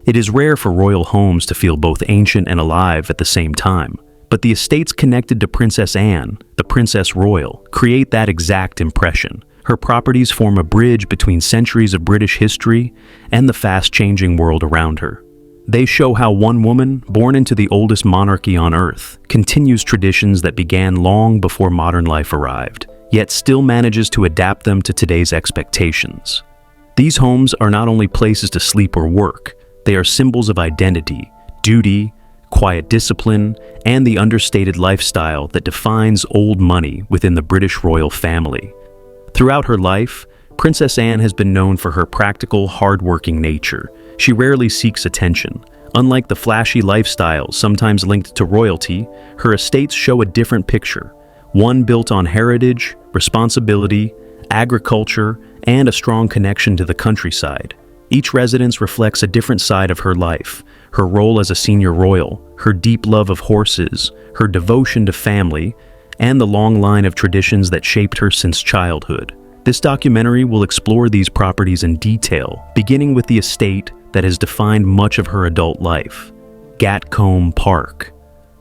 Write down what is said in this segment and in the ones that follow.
It is rare for royal homes to feel both ancient and alive at the same time, but the estates connected to Princess Anne, the Princess Royal, create that exact impression. Her properties form a bridge between centuries of British history and the fast-changing world around her. They show how one woman, born into the oldest monarchy on Earth, continues traditions that began long before modern life arrived, yet still manages to adapt them to today's expectations. These homes are not only places to sleep or work, they are symbols of identity, duty, quiet discipline, and the understated lifestyle that defines old money within the British royal family. Throughout her life, Princess Anne has been known for her practical, hard-working nature. She rarely seeks attention. Unlike the flashy lifestyle sometimes linked to royalty, her estates show a different picture, one built on heritage, responsibility, agriculture, and a strong connection to the countryside. Each residence reflects a different side of her life, her role as a senior royal, her deep love of horses, her devotion to family, and the long line of traditions that shaped her since childhood. This documentary will explore these properties in detail, beginning with the estate that has defined much of her adult life, Gatcombe Park.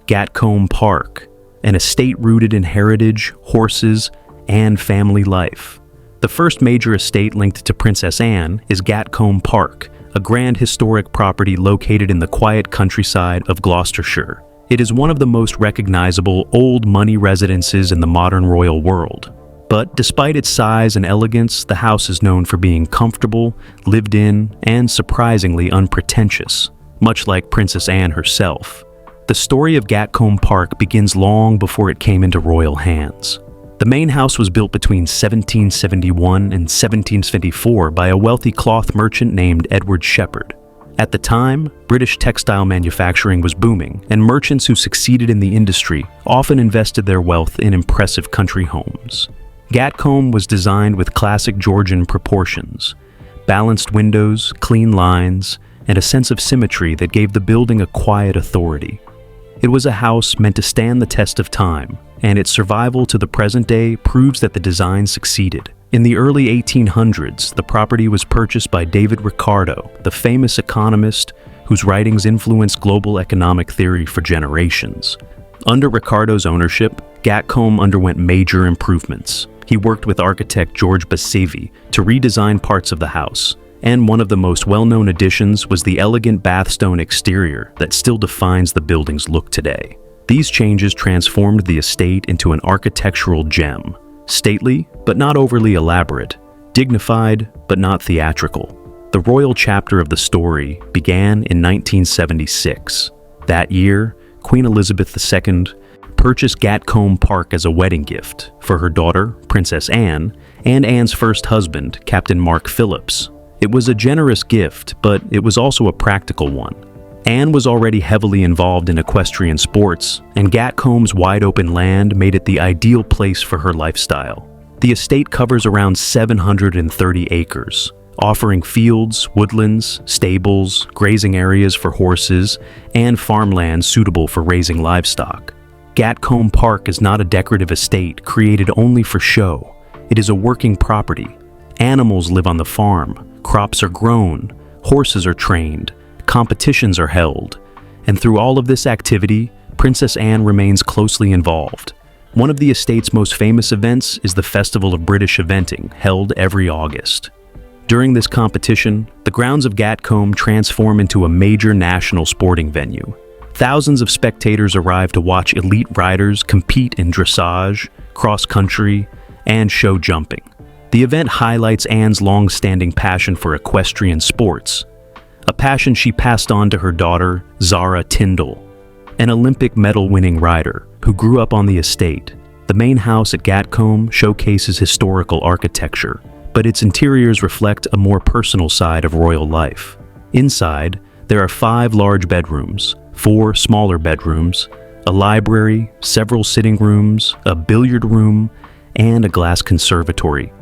Gatcombe Park, an estate rooted in heritage, horses, and family life. The first major estate linked to Princess Anne is Gatcombe Park, a grand historic property located in the quiet countryside of Gloucestershire. It is one of the most recognizable old money residences in the modern royal world. But despite its size and elegance, the house is known for being comfortable, lived in, and surprisingly unpretentious, much like Princess Anne herself. The story of Gatcombe Park begins long before it came into royal hands. The main house was built between 1771 and 1774 by a wealthy cloth merchant named Edward Shepherd. At the time, British textile manufacturing was booming, and merchants who succeeded in the industry often invested their wealth in impressive country homes. Gatcombe was designed with classic Georgian proportions, balanced windows, clean lines, and a sense of symmetry that gave the building a quiet authority. It was a house meant to stand the test of time, and its survival to the present day proves that the design succeeded. In the early 1800s, the property was purchased by David Ricardo, the famous economist whose writings influenced global economic theory for generations. Under Ricardo's ownership, Gatcombe underwent major improvements. He worked with architect George Basevi to redesign parts of the house, and one of the most well-known additions was the elegant bathstone exterior that still defines the building's look today. These changes transformed the estate into an architectural gem, stately but not overly elaborate, dignified but not theatrical. The royal chapter of the story began in 1976. That year, Queen Elizabeth II purchased Gatcombe Park as a wedding gift for her daughter, Princess Anne, and Anne's first husband, Captain Mark Phillips. It was a generous gift, but it was also a practical one. Anne was already heavily involved in equestrian sports, and Gatcombe's wide-open land made it the ideal place for her lifestyle. The estate covers around 730 acres, offering fields, woodlands, stables, grazing areas for horses, and farmland suitable for raising livestock. Gatcombe Park is not a decorative estate created only for show. It is a working property. Animals live on the farm, crops are grown, horses are trained, competitions are held, and through all of this activity, Princess Anne remains closely involved. One of the estate's most famous events is the Festival of British Eventing, held every August. During this competition, the grounds of Gatcombe transform into a major national sporting venue. Thousands of spectators arrive to watch elite riders compete in dressage, cross-country, and show jumping. The event highlights Anne's long-standing passion for equestrian sports, a passion she passed on to her daughter, Zara Tyndall, an Olympic medal-winning rider who grew up on the estate. The main house at Gatcombe showcases historical architecture, but its interiors reflect a more personal side of royal life. Inside, there are 5 large bedrooms, 4 smaller bedrooms, a library, several sitting rooms, a billiard room, and a glass conservatory.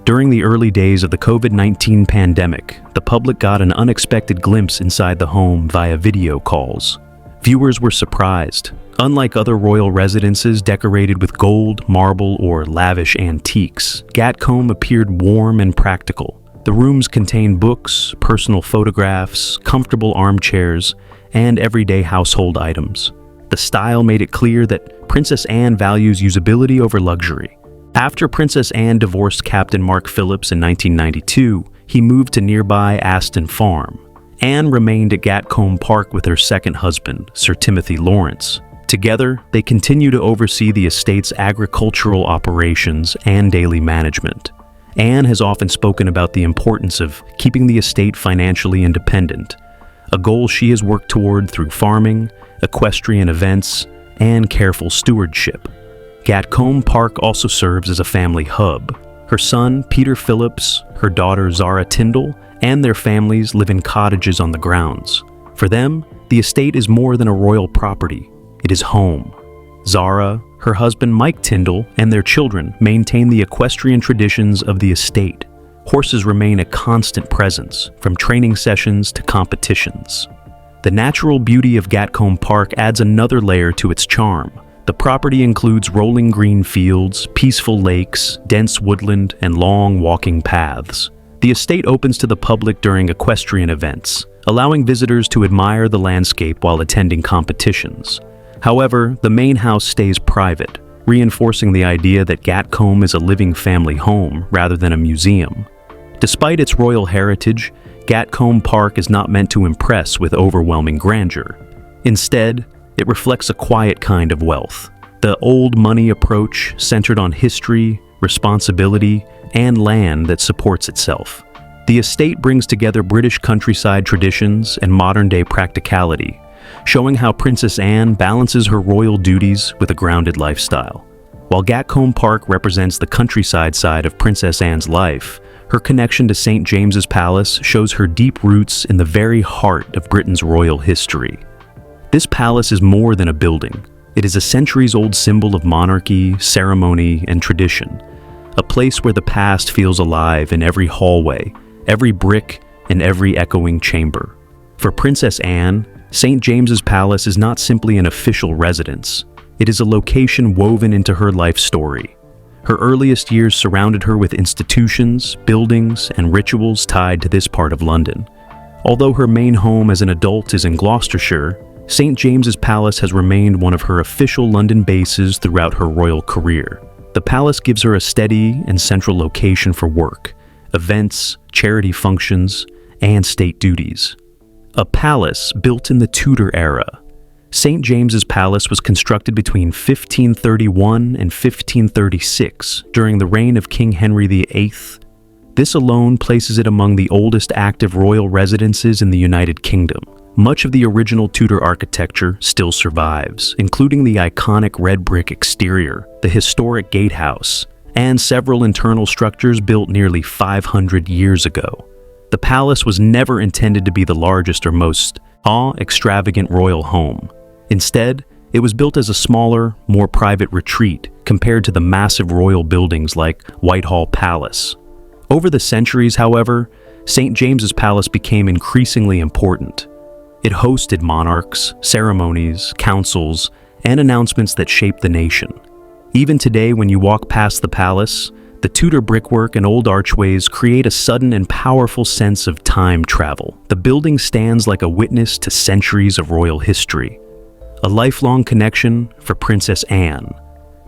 During the early days of the COVID-19 pandemic, the public got an unexpected glimpse inside the home via video calls. Viewers were surprised. Unlike other royal residences decorated with gold, marble, or lavish antiques, Gatcombe appeared warm and practical. The rooms contain books, personal photographs, comfortable armchairs, and everyday household items. The style made it clear that Princess Anne values usability over luxury. After Princess Anne divorced Captain Mark Phillips in 1992, he moved to nearby Aston Farm. Anne remained at Gatcombe Park with her second husband, Sir Timothy Lawrence. Together, they continue to oversee the estate's agricultural operations and daily management. Anne has often spoken about the importance of keeping the estate financially independent, a goal she has worked toward through farming, equestrian events, and careful stewardship. Gatcombe Park also serves as a family hub. Her son, Peter Phillips, her daughter Zara Tyndall, and their families live in cottages on the grounds. For them, the estate is more than a royal property. It is home. Zara, her husband Mike Tyndall, and their children maintain the equestrian traditions of the estate. Horses remain a constant presence, from training sessions to competitions. The natural beauty of Gatcombe Park adds another layer to its charm. The property includes rolling green fields, peaceful lakes, dense woodland, and long walking paths. The estate opens to the public during equestrian events, allowing visitors to admire the landscape while attending competitions. However, the main house stays private, reinforcing the idea that Gatcombe is a living family home rather than a museum. Despite its royal heritage, Gatcombe Park is not meant to impress with overwhelming grandeur. Instead, it reflects a quiet kind of wealth. The old money approach centered on history, responsibility, and land that supports itself. The estate brings together British countryside traditions and modern-day practicality, showing how Princess Anne balances her royal duties with a grounded lifestyle. While Gatcombe Park represents the countryside side of Princess Anne's life, her connection to St. James's Palace shows her deep roots in the very heart of Britain's royal history. This palace is more than a building. It is a centuries-old symbol of monarchy, ceremony, and tradition. A place where the past feels alive in every hallway, every brick, and every echoing chamber. For Princess Anne, St. James's Palace is not simply an official residence. It is a location woven into her life story. Her earliest years surrounded her with institutions, buildings, and rituals tied to this part of London. Although her main home as an adult is in Gloucestershire, St. James's Palace has remained one of her official London bases throughout her royal career. The palace gives her a steady and central location for work, events, charity functions, and state duties. A palace built in the Tudor era, St. James's Palace was constructed between 1531 and 1536 during the reign of King Henry VIII. This alone places it among the oldest active royal residences in the United Kingdom. Much of the original Tudor architecture still survives, including the iconic red brick exterior, the historic gatehouse, and several internal structures built nearly 500 years ago. The palace was never intended to be the largest or most extravagant royal home. Instead, it was built as a smaller, more private retreat compared to the massive royal buildings like Whitehall Palace. Over the centuries, however, St. James's Palace became increasingly important. It hosted monarchs, ceremonies, councils, and announcements that shaped the nation. Even today, when you walk past the palace, the Tudor brickwork and old archways create a sudden and powerful sense of time travel. The building stands like a witness to centuries of royal history, a lifelong connection for Princess Anne.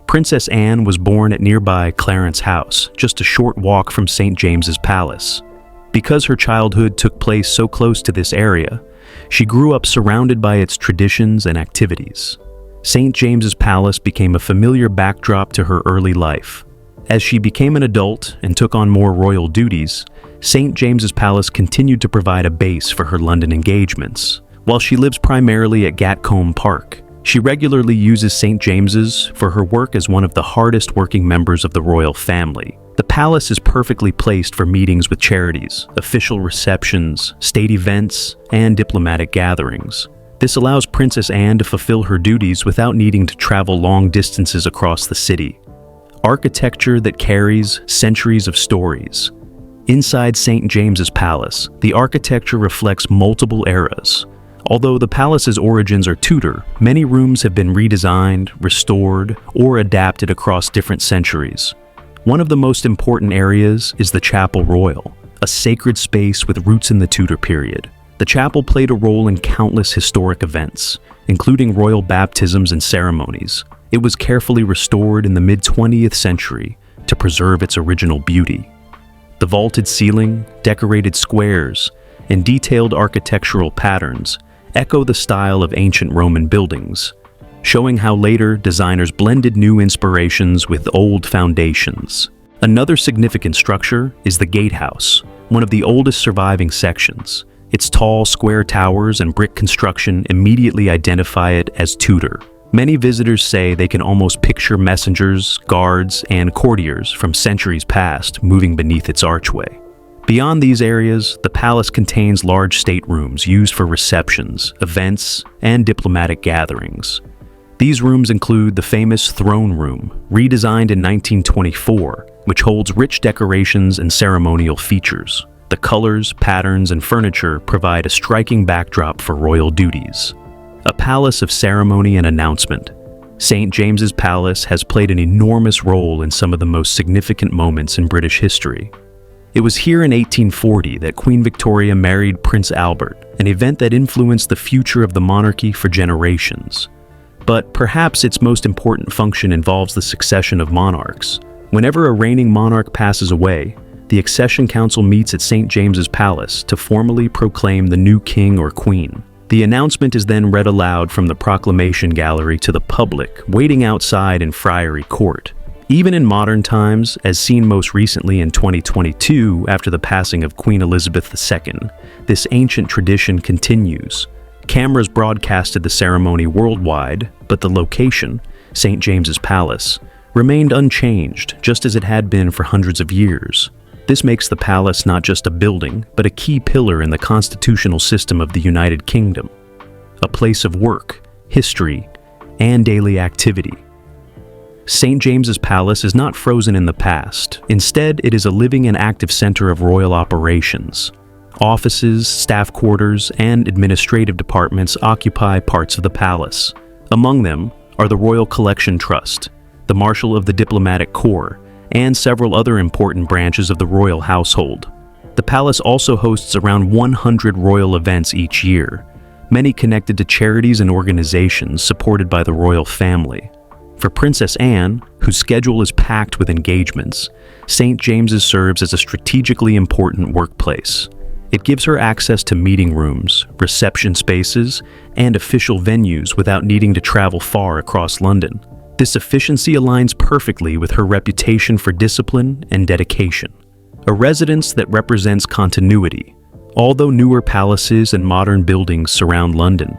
Princess Anne was born at nearby Clarence House, just a short walk from St. James's Palace. Because her childhood took place so close to this area, she grew up surrounded by its traditions and activities. St. James's Palace became a familiar backdrop to her early life. As she became an adult and took on more royal duties, St. James's Palace continued to provide a base for her London engagements. While she lives primarily at Gatcombe Park, she regularly uses St. James's for her work as one of the hardest working members of the royal family. The palace is perfectly placed for meetings with charities, official receptions, state events, and diplomatic gatherings. This allows Princess Anne to fulfill her duties without needing to travel long distances across the city. Architecture that carries centuries of stories. Inside St. James's Palace, the architecture reflects multiple eras. Although the palace's origins are Tudor, many rooms have been redesigned, restored, or adapted across different centuries. One of the most important areas is the Chapel Royal, a sacred space with roots in the Tudor period. The chapel played a role in countless historic events, including royal baptisms and ceremonies. It was carefully restored in the mid-20th century to preserve its original beauty. The vaulted ceiling, decorated squares, and detailed architectural patterns echo the style of ancient Roman buildings, showing how later designers blended new inspirations with old foundations. Another significant structure is the gatehouse, one of the oldest surviving sections. Its tall, square towers and brick construction immediately identify it as Tudor. Many visitors say they can almost picture messengers, guards, and courtiers from centuries past moving beneath its archway. Beyond these areas, the palace contains large staterooms used for receptions, events, and diplomatic gatherings. These rooms include the famous throne room, redesigned in 1924, which holds rich decorations and ceremonial features. The colors, patterns, and furniture provide a striking backdrop for royal duties. A palace of ceremony and announcement, St. James's Palace has played an enormous role in some of the most significant moments in British history. It was here in 1840 that Queen Victoria married Prince Albert, an event that influenced the future of the monarchy for generations. But perhaps its most important function involves the succession of monarchs. Whenever a reigning monarch passes away, the Accession Council meets at St. James's Palace to formally proclaim the new king or queen. The announcement is then read aloud from the proclamation gallery to the public, waiting outside in Friary Court. Even in modern times, as seen most recently in 2022 after the passing of Queen Elizabeth II, this ancient tradition continues. Cameras broadcasted the ceremony worldwide, but the location, St. James's Palace, remained unchanged, just as it had been for hundreds of years. This makes the palace not just a building, but a key pillar in the constitutional system of the United Kingdom, a place of work, history, and daily activity. St. James's Palace is not frozen in the past. Instead, it is a living and active center of royal operations. Offices, staff quarters, and administrative departments occupy parts of the palace. Among them are the Royal Collection Trust, the Marshal of the Diplomatic Corps, and several other important branches of the royal household. The palace also hosts around 100 royal events each year, many connected to charities and organizations supported by the royal family. For Princess Anne, whose schedule is packed with engagements, St. James's serves as a strategically important workplace. It gives her access to meeting rooms, reception spaces, and official venues without needing to travel far across London. This efficiency aligns perfectly with her reputation for discipline and dedication. A residence that represents continuity. Although newer palaces and modern buildings surround London,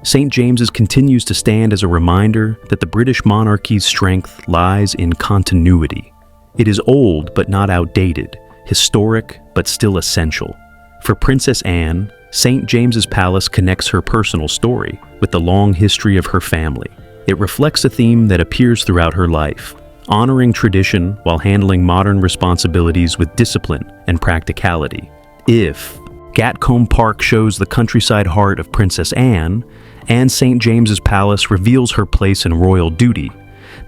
St. James's continues to stand as a reminder that the British monarchy's strength lies in continuity. It is old but not outdated, historic but still essential. For Princess Anne, St. James's Palace connects her personal story with the long history of her family. It reflects a theme that appears throughout her life, honoring tradition while handling modern responsibilities with discipline and practicality. If Gatcombe Park shows the countryside heart of Princess Anne, and St. James's Palace reveals her place in royal duty,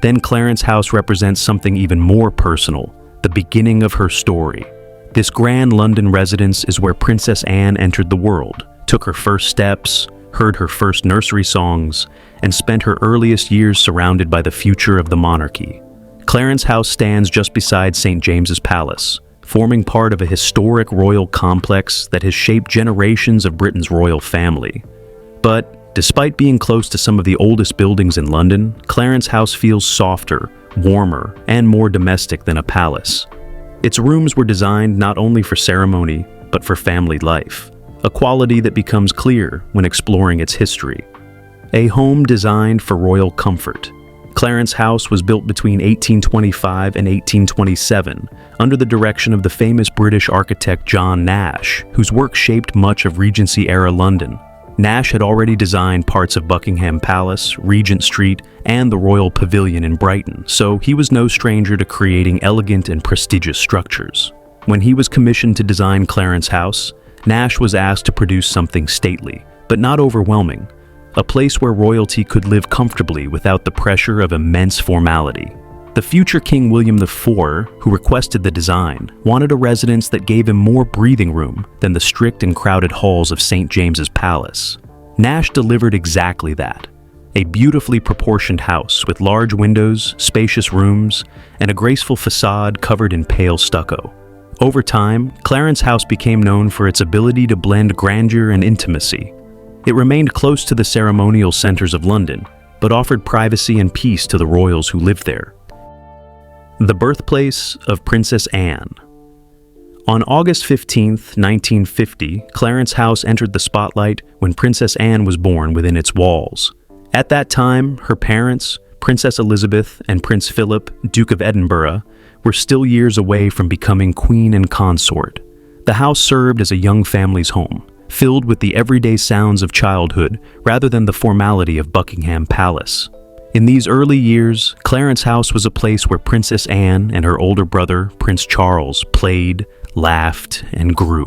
then Clarence House represents something even more personal, the beginning of her story. This grand London residence is where Princess Anne entered the world, took her first steps, heard her first nursery songs, and spent her earliest years surrounded by the future of the monarchy. Clarence House stands just beside St. James's Palace, forming part of a historic royal complex that has shaped generations of Britain's royal family. But despite being close to some of the oldest buildings in London, Clarence House feels softer, warmer, and more domestic than a palace. Its rooms were designed not only for ceremony, but for family life, a quality that becomes clear when exploring its history. A home designed for royal comfort. Clarence House was built between 1825 and 1827 under the direction of the famous British architect John Nash, whose work shaped much of Regency-era London. Nash had already designed parts of Buckingham Palace, Regent Street, and the Royal Pavilion in Brighton, so he was no stranger to creating elegant and prestigious structures. When he was commissioned to design Clarence House, Nash was asked to produce something stately, but not overwhelming, a place where royalty could live comfortably without the pressure of immense formality. The future King William IV, who requested the design, wanted a residence that gave him more breathing room than the strict and crowded halls of St. James's Palace. Nash delivered exactly that. A beautifully proportioned house with large windows, spacious rooms, and a graceful facade covered in pale stucco. Over time, Clarence House became known for its ability to blend grandeur and intimacy. It remained close to the ceremonial centers of London, but offered privacy and peace to the royals who lived there. The birthplace of Princess Anne. On August 15, 1950, Clarence House entered the spotlight when Princess Anne was born within its walls. At that time, her parents, Princess Elizabeth and Prince Philip, Duke of Edinburgh, were still years away from becoming queen and consort. The house served as a young family's home, filled with the everyday sounds of childhood rather than the formality of Buckingham Palace. In these early years, Clarence House was a place where Princess Anne and her older brother, Prince Charles, played, laughed, and grew.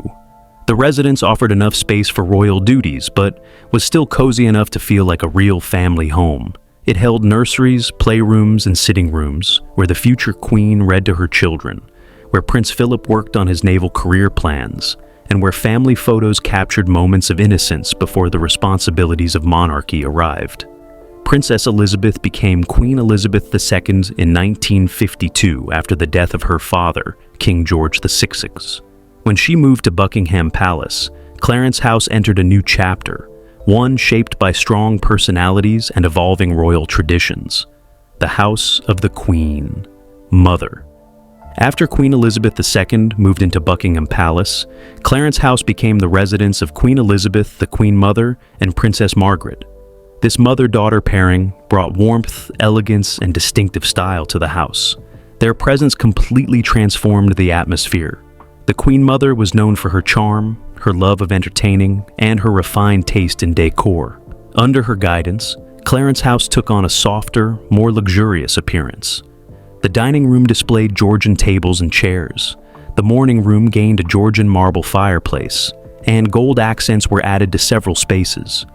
The residence offered enough space for royal duties, but was still cozy enough to feel like a real family home. It held nurseries, playrooms, and sitting rooms, where the future queen read to her children, where Prince Philip worked on his naval career plans, and where family photos captured moments of innocence before the responsibilities of monarchy arrived. Princess Elizabeth became Queen Elizabeth II in 1952 after the death of her father, King George VI. When she moved to Buckingham Palace, Clarence House entered a new chapter, one shaped by strong personalities and evolving royal traditions. The House of the Queen, Mother. After Queen Elizabeth II moved into Buckingham Palace, Clarence House became the residence of Queen Elizabeth, the Queen Mother, and Princess Margaret. This mother-daughter pairing brought warmth, elegance, and distinctive style to the house. Their presence completely transformed the atmosphere. The Queen Mother was known for her charm, her love of entertaining, and her refined taste in decor. Under her guidance, Clarence House took on a softer, more luxurious appearance. The dining room displayed Georgian tables and chairs. The morning room gained a Georgian marble fireplace, and gold accents were added to several spaces.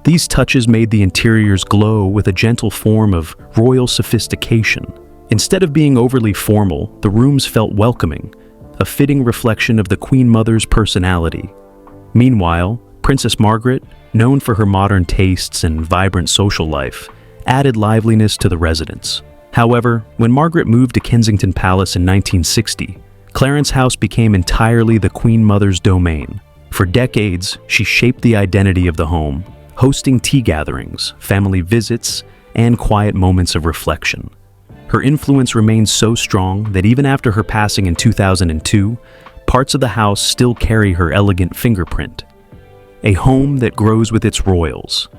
These touches made the interiors glow with a gentle form of royal sophistication. Instead of being overly formal, the rooms felt welcoming, a fitting reflection of the Queen Mother's personality. Meanwhile, Princess Margaret, known for her modern tastes and vibrant social life, added liveliness to the residence. However, when Margaret moved to Kensington Palace in 1960, Clarence House became entirely the Queen Mother's domain. For decades, she shaped the identity of the home, hosting tea gatherings, family visits, and quiet moments of reflection. Her influence remains so strong that even after her passing in 2002, parts of the house still carry her elegant fingerprint. A home that grows with its royals.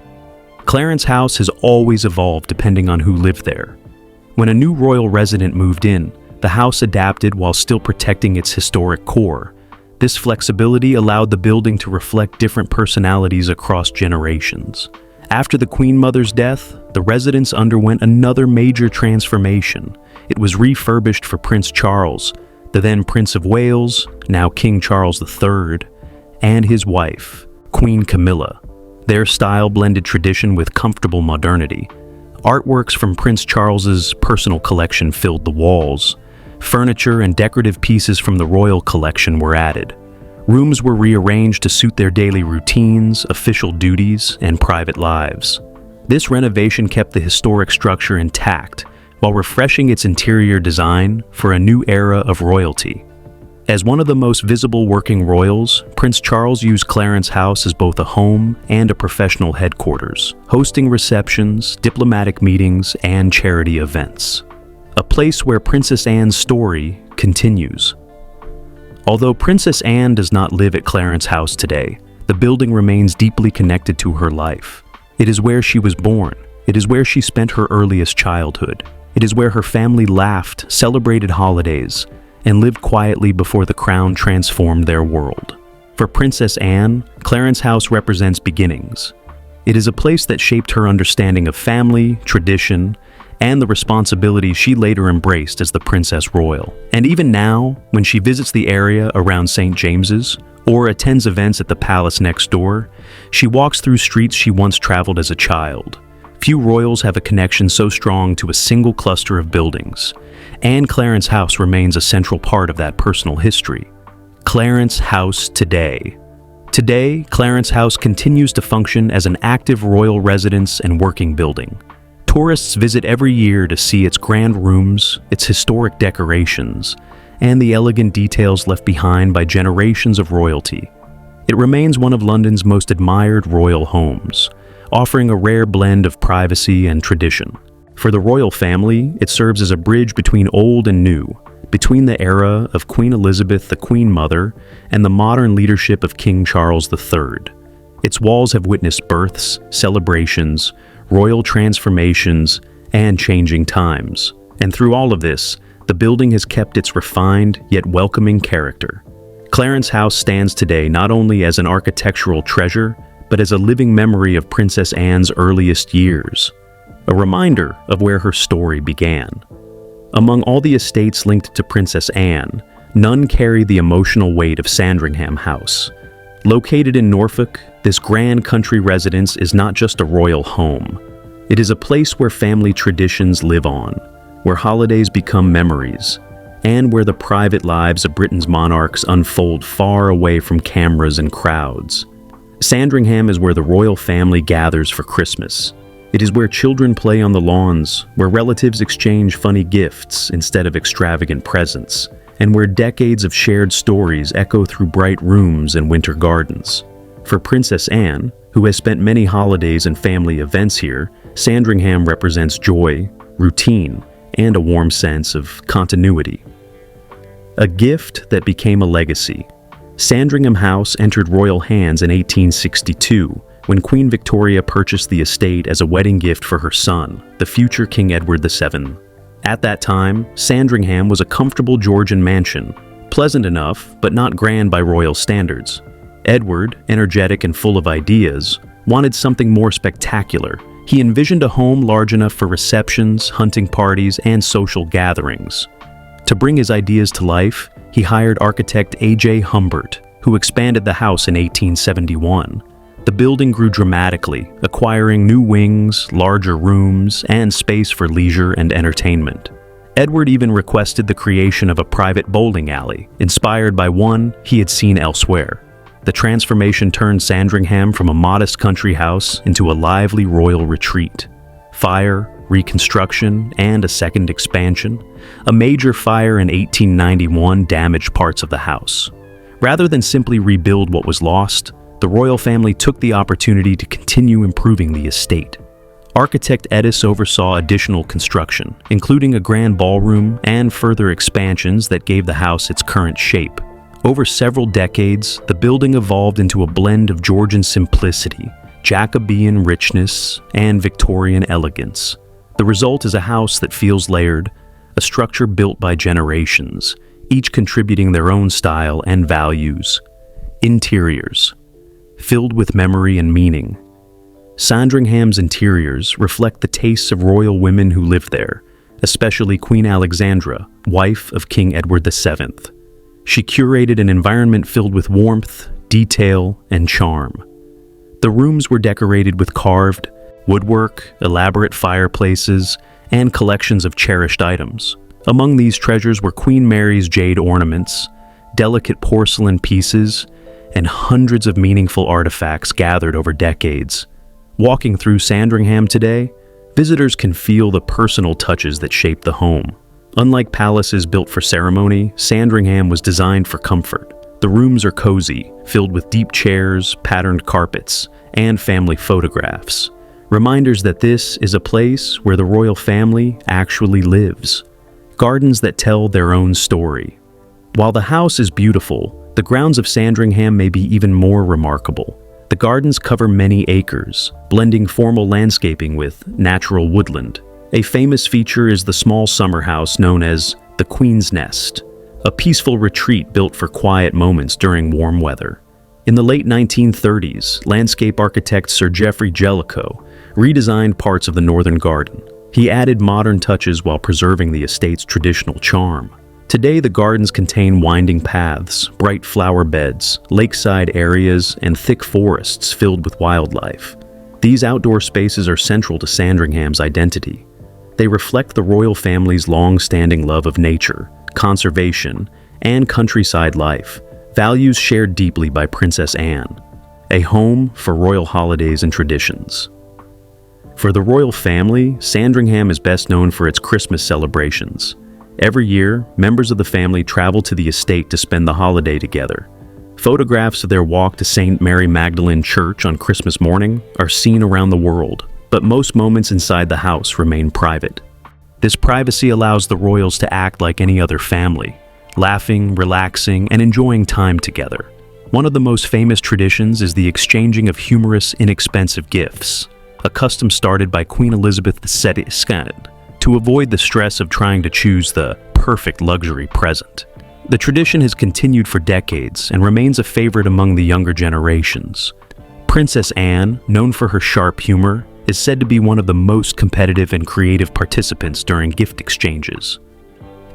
Clarence House has always evolved depending on who lived there. When a new royal resident moved in, the house adapted while still protecting its historic core. This flexibility allowed the building to reflect different personalities across generations. After the Queen Mother's death, the residence underwent another major transformation. It was refurbished for Prince Charles, the then Prince of Wales, now King Charles III, and his wife, Queen Camilla. Their style blended tradition with comfortable modernity. Artworks from Prince Charles's personal collection filled the walls. Furniture and decorative pieces from the royal collection were added. Rooms were rearranged to suit their daily routines, official duties, and private lives. This renovation kept the historic structure intact while refreshing its interior design for a new era of royalty. As one of the most visible working royals, Prince Charles used Clarence House as both a home and a professional headquarters, hosting receptions, diplomatic meetings, and charity events. A place where Princess Anne's story continues. Although Princess Anne does not live at Clarence House today, the building remains deeply connected to her life. It is where she was born. It is where she spent her earliest childhood. It is where her family laughed, celebrated holidays, and lived quietly before the crown transformed their world. For Princess Anne, Clarence House represents beginnings. It is a place that shaped her understanding of family, tradition, and the responsibilities she later embraced as the Princess Royal. And even now, when she visits the area around St. James's or attends events at the palace next door, she walks through streets she once traveled as a child. Few royals have a connection so strong to a single cluster of buildings, and Clarence House remains a central part of that personal history. Clarence House today. Today, Clarence House continues to function as an active royal residence and working building. Tourists visit every year to see its grand rooms, its historic decorations, and the elegant details left behind by generations of royalty. It remains one of London's most admired royal homes, offering a rare blend of privacy and tradition. For the royal family, it serves as a bridge between old and new, between the era of Queen Elizabeth, the Queen Mother, and the modern leadership of King Charles III. Its walls have witnessed births, celebrations, royal transformations, and changing times. And through all of this, the building has kept its refined yet welcoming character. Clarence House stands today not only as an architectural treasure, but as a living memory of Princess Anne's earliest years, a reminder of where her story began. Among all the estates linked to Princess Anne, none carry the emotional weight of Sandringham House. Located in Norfolk, this grand country residence is not just a royal home. It is a place where family traditions live on, where holidays become memories, and where the private lives of Britain's monarchs unfold far away from cameras and crowds. Sandringham is where the royal family gathers for Christmas. It is where children play on the lawns, where relatives exchange funny gifts instead of extravagant presents, and where decades of shared stories echo through bright rooms and winter gardens. For Princess Anne, who has spent many holidays and family events here, Sandringham represents joy, routine, and a warm sense of continuity. A gift that became a legacy. Sandringham House entered royal hands in 1862, when Queen Victoria purchased the estate as a wedding gift for her son, the future King Edward VII. At that time, Sandringham was a comfortable Georgian mansion, pleasant enough, but not grand by royal standards. Edward, energetic and full of ideas, wanted something more spectacular. He envisioned a home large enough for receptions, hunting parties, and social gatherings. To bring his ideas to life, he hired architect A.J. Humbert, who expanded the house in 1871. The building grew dramatically, acquiring new wings, larger rooms, and space for leisure and entertainment. Edward even requested the creation of a private bowling alley, inspired by one he had seen elsewhere. The transformation turned Sandringham from a modest country house into a lively royal retreat. Fire, reconstruction, and a second expansion. A major fire in 1891 damaged parts of the house. Rather than simply rebuild what was lost, the royal family took the opportunity to continue improving the estate. Architect Edis oversaw additional construction, including a grand ballroom and further expansions that gave the house its current shape. Over several decades, the building evolved into a blend of Georgian simplicity, Jacobean richness, and Victorian elegance. The result is a house that feels layered, a structure built by generations, each contributing their own style and values. Interiors. Filled with memory and meaning. Sandringham's interiors reflect the tastes of royal women who lived there, especially Queen Alexandra, wife of King Edward VII. She curated an environment filled with warmth, detail, and charm. The rooms were decorated with carved woodwork, elaborate fireplaces, and collections of cherished items. Among these treasures were Queen Mary's jade ornaments, delicate porcelain pieces, and hundreds of meaningful artifacts gathered over decades. Walking through Sandringham today, visitors can feel the personal touches that shape the home. Unlike palaces built for ceremony, Sandringham was designed for comfort. The rooms are cozy, filled with deep chairs, patterned carpets, and family photographs. Reminders that this is a place where the royal family actually lives. Gardens that tell their own story. While the house is beautiful, the grounds of Sandringham may be even more remarkable. The gardens cover many acres, blending formal landscaping with natural woodland. A famous feature is the small summer house known as the Queen's Nest, a peaceful retreat built for quiet moments during warm weather. In the late 1930s, landscape architect Sir Geoffrey Jellicoe redesigned parts of the northern garden. He added modern touches while preserving the estate's traditional charm. Today, the gardens contain winding paths, bright flower beds, lakeside areas, and thick forests filled with wildlife. These outdoor spaces are central to Sandringham's identity. They reflect the royal family's long-standing love of nature, conservation, and countryside life, values shared deeply by Princess Anne, a home for royal holidays and traditions. For the royal family, Sandringham is best known for its Christmas celebrations. Every year, members of the family travel to the estate to spend the holiday together. Photographs of their walk to St. Mary Magdalene Church on Christmas morning are seen around the world, but most moments inside the house remain private. This privacy allows the royals to act like any other family, laughing, relaxing, and enjoying time together. One of the most famous traditions is the exchanging of humorous, inexpensive gifts, a custom started by Queen Elizabeth II to avoid the stress of trying to choose the perfect luxury present. The tradition has continued for decades and remains a favorite among the younger generations. Princess Anne, known for her sharp humor, is said to be one of the most competitive and creative participants during gift exchanges.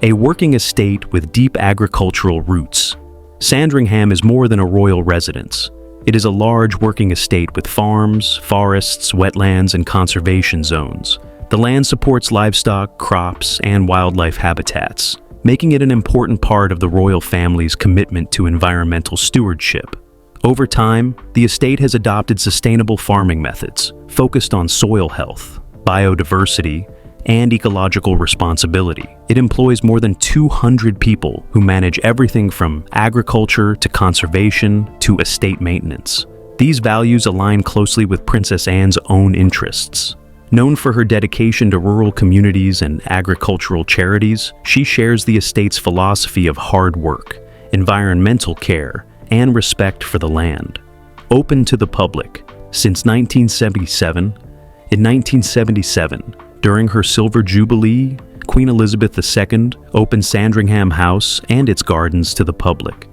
A working estate with deep agricultural roots, Sandringham is more than a royal residence. It is a large working estate with farms, forests, wetlands, and conservation zones. The land supports livestock, crops, and wildlife habitats, making it an important part of the royal family's commitment to environmental stewardship. Over time, the estate has adopted sustainable farming methods, focused on soil health, biodiversity, and ecological responsibility. It employs more than 200 people who manage everything from agriculture to conservation to estate maintenance. These values align closely with Princess Anne's own interests. Known for her dedication to rural communities and agricultural charities, she shares the estate's philosophy of hard work, environmental care, and respect for the land. Open to the public since 1977, in 1977, during her Silver Jubilee, Queen Elizabeth II opened Sandringham House and its gardens to the public.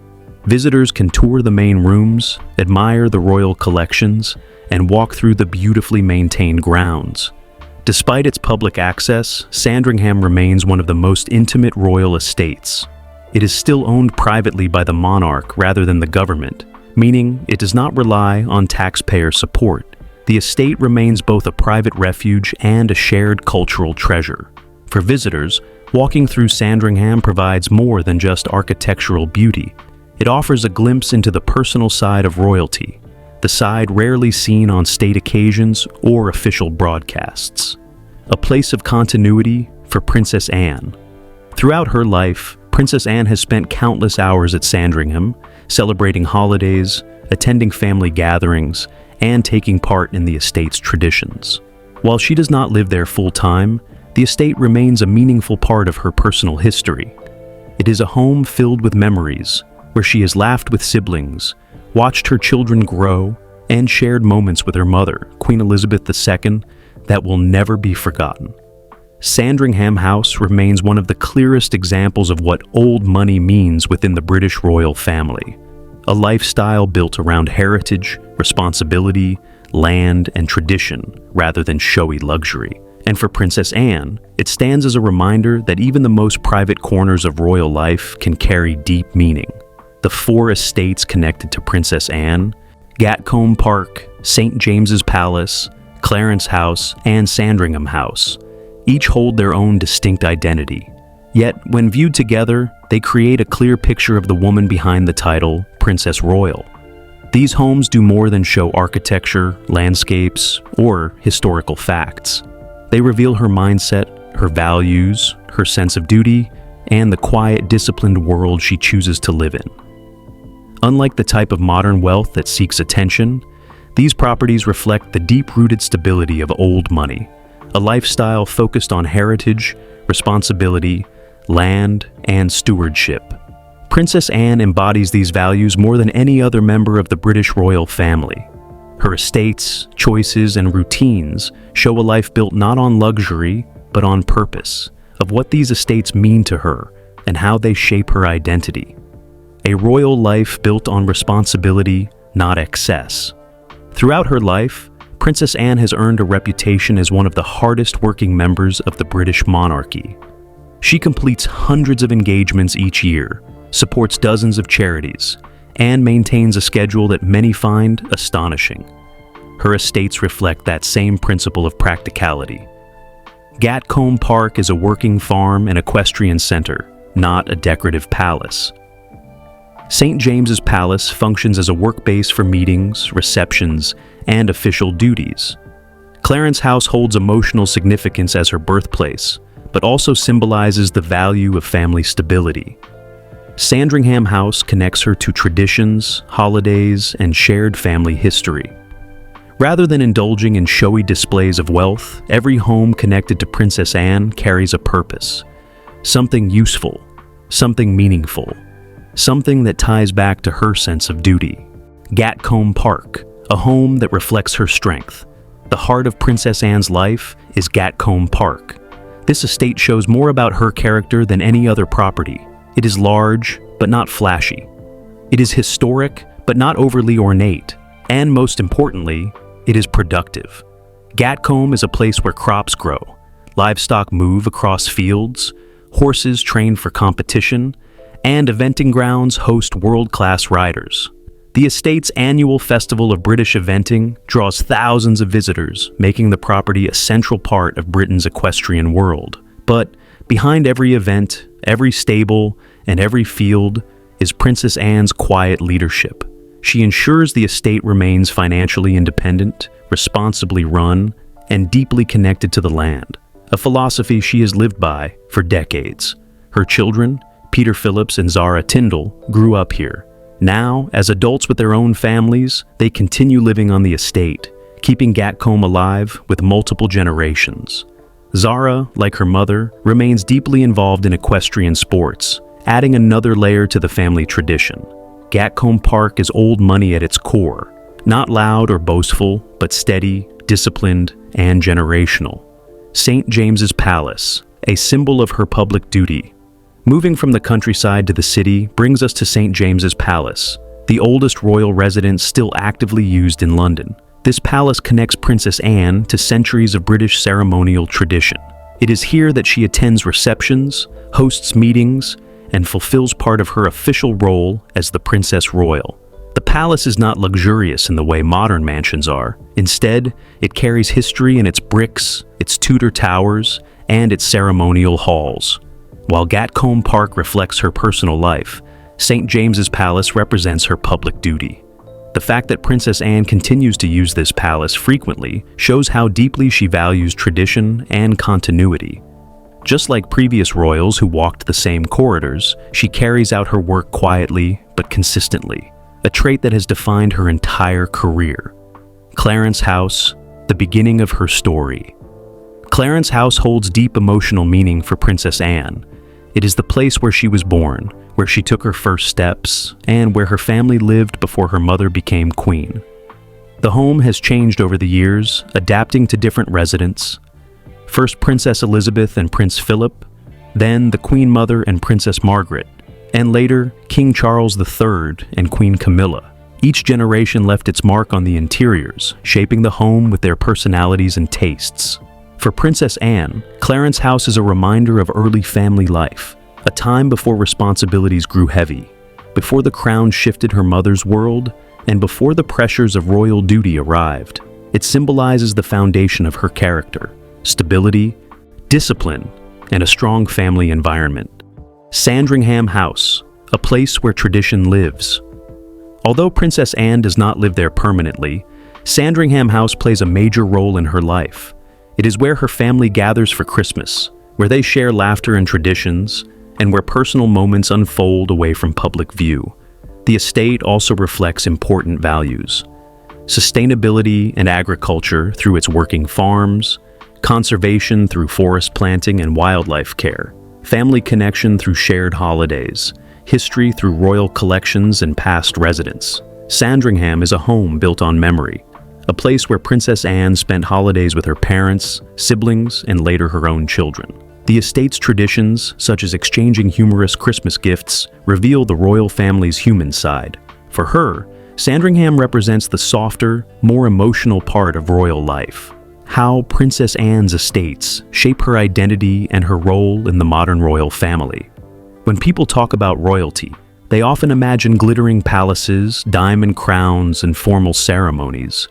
Visitors can tour the main rooms, admire the royal collections, and walk through the beautifully maintained grounds. Despite its public access, Sandringham remains one of the most intimate royal estates. It is still owned privately by the monarch rather than the government, meaning it does not rely on taxpayer support. The estate remains both a private refuge and a shared cultural treasure. For visitors, walking through Sandringham provides more than just architectural beauty. It offers a glimpse into the personal side of royalty, the side rarely seen on state occasions or official broadcasts. A place of continuity for Princess Anne. Throughout her life, Princess Anne has spent countless hours at Sandringham, celebrating holidays, attending family gatherings, and taking part in the estate's traditions. While she does not live there full-time, the estate remains a meaningful part of her personal history. It is a home filled with memories, where she has laughed with siblings, watched her children grow, and shared moments with her mother, Queen Elizabeth II, that will never be forgotten. Sandringham House remains one of the clearest examples of what old money means within the British royal family. A lifestyle built around heritage, responsibility, land, and tradition, rather than showy luxury. And for Princess Anne, it stands as a reminder that even the most private corners of royal life can carry deep meaning. The 4 estates connected to Princess Anne, Gatcombe Park, St. James's Palace, Clarence House, and Sandringham House, each hold their own distinct identity. Yet, when viewed together, they create a clear picture of the woman behind the title, Princess Royal. These homes do more than show architecture, landscapes, or historical facts. They reveal her mindset, her values, her sense of duty, and the quiet, disciplined world she chooses to live in. Unlike the type of modern wealth that seeks attention, these properties reflect the deep-rooted stability of old money, a lifestyle focused on heritage, responsibility, land, and stewardship. Princess Anne embodies these values more than any other member of the British royal family. Her estates, choices, and routines show a life built not on luxury, but on purpose, of what these estates mean to her and how they shape her identity. A royal life built on responsibility, not excess. Throughout her life, Princess Anne has earned a reputation as one of the hardest working members of the British monarchy. She completes hundreds of engagements each year, supports dozens of charities, and maintains a schedule that many find astonishing. her estates reflect that same principle of practicality. Gatcombe Park is a working farm and equestrian center, not a decorative palace. St. James's Palace functions as a work base for meetings, receptions, and official duties. Clarence House holds emotional significance as her birthplace, but also symbolizes the value of family stability. Sandringham House connects her to traditions, holidays, and shared family history. Rather than indulging in showy displays of wealth, every home connected to Princess Anne carries a purpose. Something useful, something meaningful, something that ties back to her sense of duty. Gatcombe Park, a home that reflects her strength. The heart of Princess Anne's life is Gatcombe Park. This estate shows more about her character than any other property. It is large, but not flashy. It is historic, but not overly ornate. And most importantly, it is productive. Gatcombe is a place where crops grow, livestock move across fields, horses train for competition, and eventing grounds host world-class riders. The estate's annual Festival of British Eventing draws thousands of visitors, making the property a central part of Britain's equestrian world. But behind every event, every stable, and every field is Princess Anne's quiet leadership. She ensures the estate remains financially independent, responsibly run, and deeply connected to the land, a philosophy she has lived by for decades. Her children, Peter Phillips and Zara Tyndall, grew up here. Now, as adults with their own families, they continue living on the estate, keeping Gatcombe alive with multiple generations. Zara, like her mother, remains deeply involved in equestrian sports, adding another layer to the family tradition. Gatcombe Park is old money at its core, not loud or boastful, but steady, disciplined, and generational. St. James's Palace, a symbol of her public duty. Moving from the countryside to the city brings us to St. James's Palace, the oldest royal residence still actively used in London. This palace connects Princess Anne to centuries of British ceremonial tradition. It is here that she attends receptions, hosts meetings, and fulfills part of her official role as the Princess Royal. The palace is not luxurious in the way modern mansions are. Instead, it carries history in its bricks, its Tudor towers, and its ceremonial halls. While Gatcombe Park reflects her personal life, St. James's Palace represents her public duty. The fact that Princess Anne continues to use this palace frequently shows how deeply she values tradition and continuity. Just like previous royals who walked the same corridors, she carries out her work quietly but consistently, a trait that has defined her entire career. Clarence House, the beginning of her story. Clarence House holds deep emotional meaning for Princess Anne. It is the place where she was born, where she took her first steps, and where her family lived before her mother became queen. The home has changed over the years, adapting to different residents. First Princess Elizabeth and Prince Philip, then the Queen Mother and Princess Margaret, and later King Charles III and Queen Camilla. Each generation left its mark on the interiors, shaping the home with their personalities and tastes. For Princess Anne, Clarence House is a reminder of early family life, a time before responsibilities grew heavy, before the crown shifted her mother's world, and before the pressures of royal duty arrived. It symbolizes the foundation of her character: stability, discipline, and a strong family environment. Sandringham House, a place where tradition lives. Although Princess Anne does not live there permanently, Sandringham House plays a major role in her life. It is where her family gathers for Christmas, where they share laughter and traditions, and where personal moments unfold away from public view. The estate also reflects important values: sustainability and agriculture through its working farms, conservation through forest planting and wildlife care, family connection through shared holidays, history through royal collections and past residents. Sandringham is a home built on memory, a place where Princess Anne spent holidays with her parents, siblings, and later her own children. The estate's traditions, such as exchanging humorous Christmas gifts, reveal the royal family's human side. For her, Sandringham represents the softer, more emotional part of royal life. How Princess Anne's estates shape her identity and her role in the modern royal family. When people talk about royalty, they often imagine glittering palaces, diamond crowns, and formal ceremonies.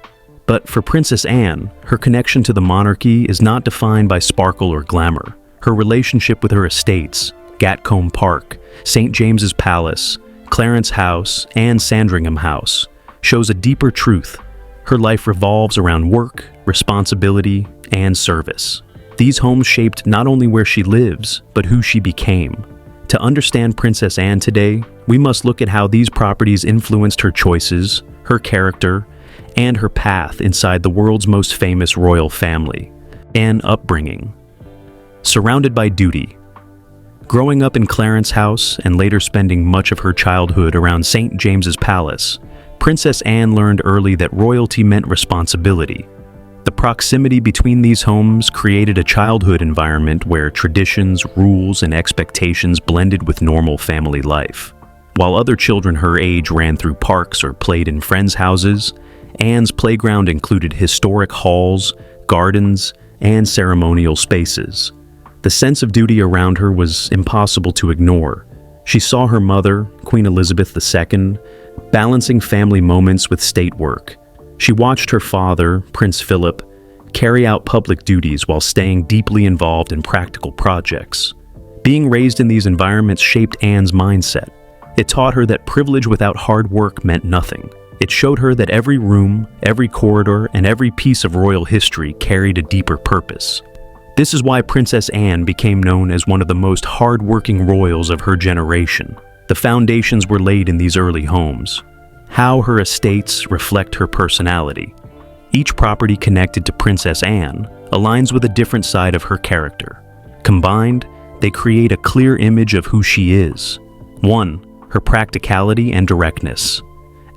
But for Princess Anne, her connection to the monarchy is not defined by sparkle or glamour. Her relationship with her estates, Gatcombe Park, St. James's Palace, Clarence House, and Sandringham House, shows a deeper truth. Her life revolves around work, responsibility, and service. These homes shaped not only where she lives, but who she became. To understand Princess Anne today, we must look at how these properties influenced her choices, her character, and her path inside the world's most famous royal family. Anne upbringing. Surrounded by duty. Growing up in Clarence House and later spending much of her childhood around St. James's Palace, Princess Anne learned early that royalty meant responsibility. The proximity between these homes created a childhood environment where traditions, rules, and expectations blended with normal family life. While other children her age ran through parks or played in friends' houses, Anne's playground included historic halls, gardens, and ceremonial spaces. The sense of duty around her was impossible to ignore. She saw her mother, Queen Elizabeth II, balancing family moments with state work. She watched her father, Prince Philip, carry out public duties while staying deeply involved in practical projects. Being raised in these environments shaped Anne's mindset. It taught her that privilege without hard work meant nothing. It showed her that every room, every corridor, and every piece of royal history carried a deeper purpose. This is why Princess Anne became known as one of the most hard-working royals of her generation. The foundations were laid in these early homes. How her estates reflect her personality. Each property connected to Princess Anne aligns with a different side of her character. Combined, they create a clear image of who she is. 1. Her practicality and directness.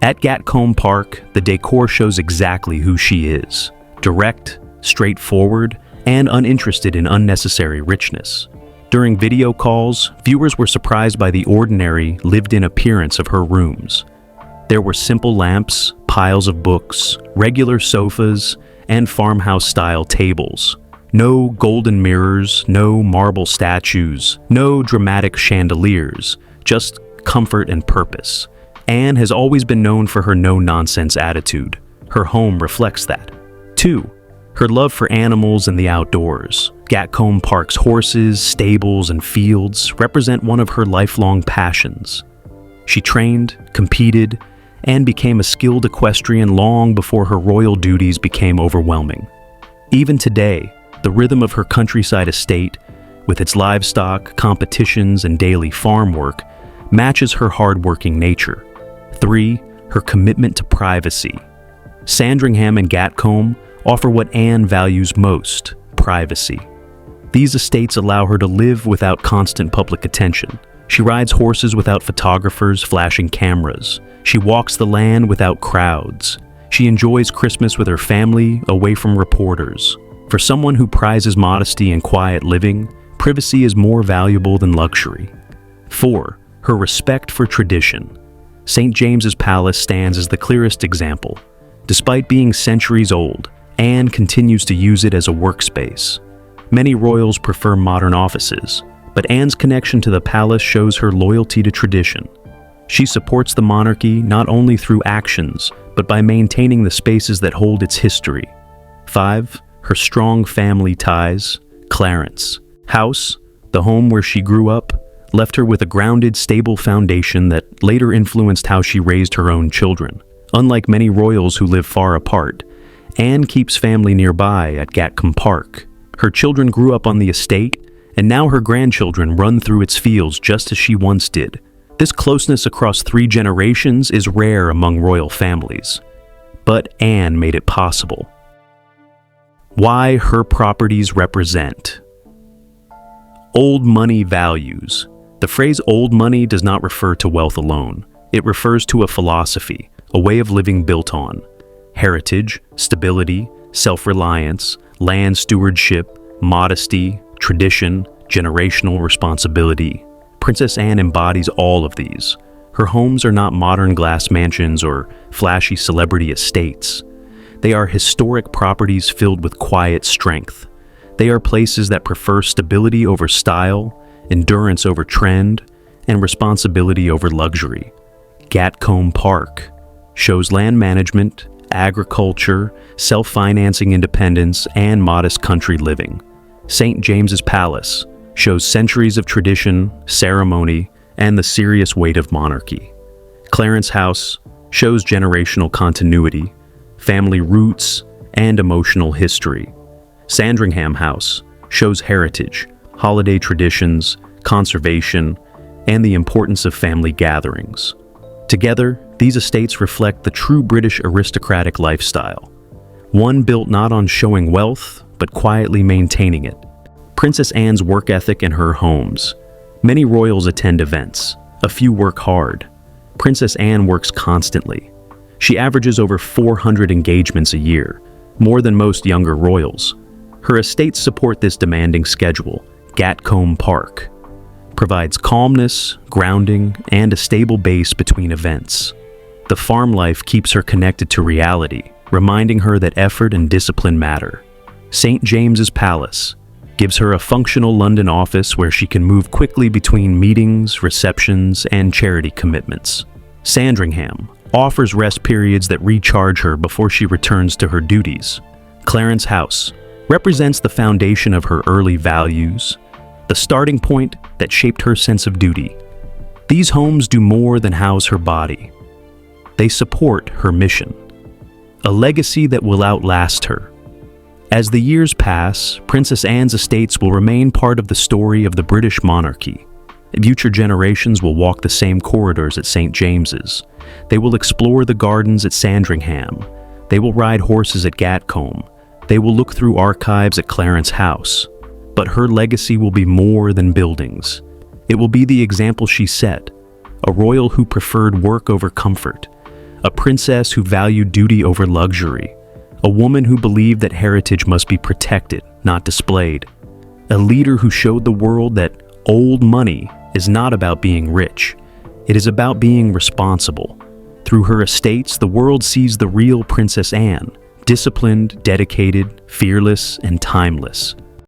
At Gatcombe Park, the decor shows exactly who she is. Direct, straightforward, and uninterested in unnecessary richness. During video calls, viewers were surprised by the ordinary, lived-in appearance of her rooms. There were simple lamps, piles of books, regular sofas, and farmhouse-style tables. No golden mirrors, no marble statues, no dramatic chandeliers, just comfort and purpose. Anne has always been known for her no-nonsense attitude. Her home reflects that. 2. Her love for animals and the outdoors. Gatcombe Park's horses, stables, and fields represent one of her lifelong passions. She trained, competed, and became a skilled equestrian long before her royal duties became overwhelming. Even today, the rhythm of her countryside estate, with its livestock, competitions, and daily farm work, matches her hard-working nature. 3. Her commitment to privacy. Sandringham and Gatcombe offer what Anne values most: privacy. These estates allow her to live without constant public attention. She rides horses without photographers flashing cameras. She walks the land without crowds. She enjoys Christmas with her family, away from reporters. For someone who prizes modesty and quiet living, privacy is more valuable than luxury. 4. Her respect for tradition. St. James's Palace stands as the clearest example. Despite being centuries old, Anne continues to use it as a workspace. Many royals prefer modern offices, but Anne's connection to the palace shows her loyalty to tradition. She supports the monarchy not only through actions, but by maintaining the spaces that hold its history. 5. Her strong family ties. Clarence House, the home where she grew up, left her with a grounded, stable foundation that later influenced how she raised her own children. Unlike many royals who live far apart, Anne keeps family nearby at Gatcombe Park. Her children grew up on the estate, and now her grandchildren run through its fields just as she once did. This closeness across 3 generations is rare among royal families. But Anne made it possible. Why her properties represent. Old money values. The phrase old money does not refer to wealth alone. It refers to a philosophy, a way of living built on heritage, stability, self-reliance, land stewardship, modesty, tradition, generational responsibility. Princess Anne embodies all of these. Her homes are not modern glass mansions or flashy celebrity estates. They are historic properties filled with quiet strength. They are places that prefer stability over style, endurance over trend, and responsibility over luxury. Gatcombe Park shows land management, agriculture, self-financing independence, and modest country living. St. James's Palace shows centuries of tradition, ceremony, and the serious weight of monarchy. Clarence House shows generational continuity, family roots, and emotional history. Sandringham House shows heritage, holiday traditions, conservation, and the importance of family gatherings. Together, these estates reflect the true British aristocratic lifestyle, one built not on showing wealth, but quietly maintaining it. Princess Anne's work ethic in her homes. Many royals attend events. A few work hard. Princess Anne works constantly. She averages over 400 engagements a year, more than most younger royals. Her estates support this demanding schedule. Gatcombe Park provides calmness, grounding, and a stable base between events. The farm life keeps her connected to reality, reminding her that effort and discipline matter. St. James's Palace gives her a functional London office where she can move quickly between meetings, receptions, and charity commitments. Sandringham offers rest periods that recharge her before she returns to her duties. Clarence House represents the foundation of her early values, the starting point that shaped her sense of duty. These homes do more than house her body. They support her mission, a legacy that will outlast her. As the years pass, Princess Anne's estates will remain part of the story of the British monarchy. Future generations will walk the same corridors at St. James's. They will explore the gardens at Sandringham. They will ride horses at Gatcombe. They will look through archives at Clarence House. But her legacy will be more than buildings. It will be the example she set, a royal who preferred work over comfort, a princess who valued duty over luxury, a woman who believed that heritage must be protected, not displayed, a leader who showed the world that old money is not about being rich. It is about being responsible. Through her estates, the world sees the real Princess Anne, disciplined, dedicated, fearless, and timeless.